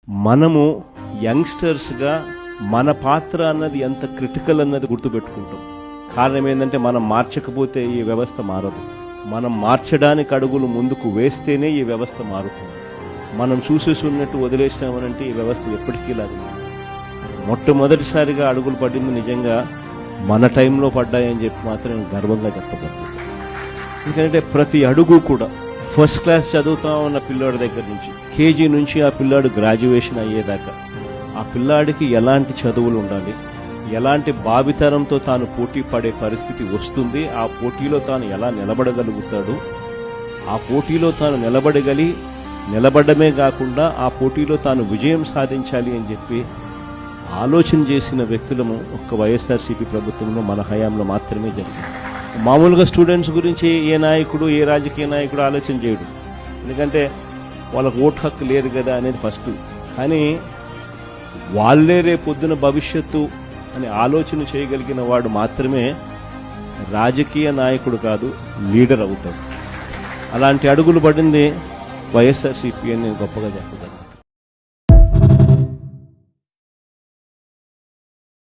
మనము యంగ్స్టర్స్గా మన పాత్ర అన్నది ఎంత క్రిటికల్ అన్నది గుర్తుపెట్టుకుంటాం. కారణం ఏంటంటే మనం మార్చకపోతే ఈ వ్యవస్థ మారదు. మనం మార్చడానికి అడుగులు ముందుకు వేస్తేనే ఈ వ్యవస్థ మారుతుంది. మనం చూసేసి ఉన్నట్టు వదిలేసినామనంటే ఈ వ్యవస్థ ఎప్పటికీ లాగా. మొట్టమొదటిసారిగా అడుగులు పడింది నిజంగా మన టైంలో పడ్డాయని చెప్పి మాత్రం గర్వంగా చెప్పగలుగుతాం. ఎందుకంటే ప్రతి అడుగు కూడా ఫస్ట్ క్లాస్ చదువుతా ఉన్న పిల్లాడి దగ్గర నుంచి కేజీ నుంచి ఆ పిల్లాడు గ్రాడ్యుయేషన్ అయ్యేదాకా ఆ పిల్లాడికి ఎలాంటి చదువులు ఉండాలి, ఎలాంటి భావితరంతో తాను పోటీ పడే పరిస్థితి వస్తుంది, ఆ పోటీలో తాను ఎలా నిలబడగలుగుతాడు, ఆ పోటీలో తాను నిలబడమే కాకుండా ఆ పోటీలో తాను విజయం సాధించాలి అని చెప్పి ఆలోచన చేసిన వ్యక్తులము ఒక్క వైఎస్ఆర్సీపీ ప్రభుత్వంలో మన హయాంలో మాత్రమే జరిగింది. మామూలుగా స్టూడెంట్స్ గురించి ఏ నాయకుడు ఏ రాజకీయ నాయకుడు ఆలోచన చేయడు, ఎందుకంటే వాళ్ళకు ఓటు హక్కు లేదు కదా అనేది ఫస్ట్. కానీ వాళ్ళే రేపొద్దున భవిష్యత్తు అని ఆలోచన చేయగలిగిన వాడు మాత్రమే రాజకీయ నాయకుడు కాదు, లీడర్ అవుతాడు. అలాంటి అడుగులు పడింది వైఎస్ఆర్సీపీ అని నేను గొప్పగా చెప్పగలను.